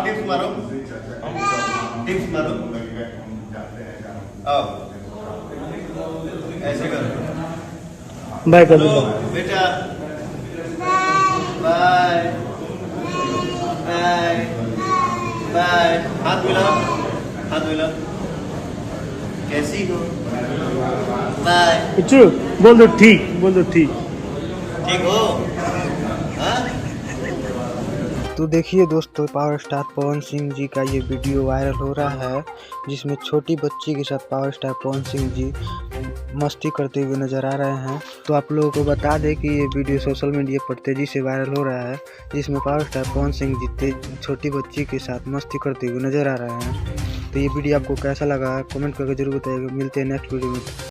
Tips मारो, tips मारो। आओ ऐसे करो। बाय कर हेलो दो। बेटा, बाय बाय बाय। हाथ मिलाओ, हाथ मिलाओ। कैसी हो? बाय। इच्चू बोल दो ठीक, बोल दो ठीक। ठीक हो? हाँ? तो देखिए दोस्तों, पावर स्टार पवन सिंह जी का ये वीडियो वायरल हो रहा है, जिसमें छोटी बच्ची के साथ पावर स्टार पवन सिंह जी मस्ती करते हुए नजर आ रहे हैं। तो आप लोगों को बता दें कि ये वीडियो सोशल मीडिया पर तेजी से वायरल हो रहा है, जिसमें पावर स्टार पवन सिंह जी छोटी बच्ची के साथ मस्ती करते हुए नजर आ रहे हैं। तो ये वीडियो आपको कैसा लगा कमेंट करके जरूर बताइएगा। मिलते हैं नेक्स्ट वीडियो में।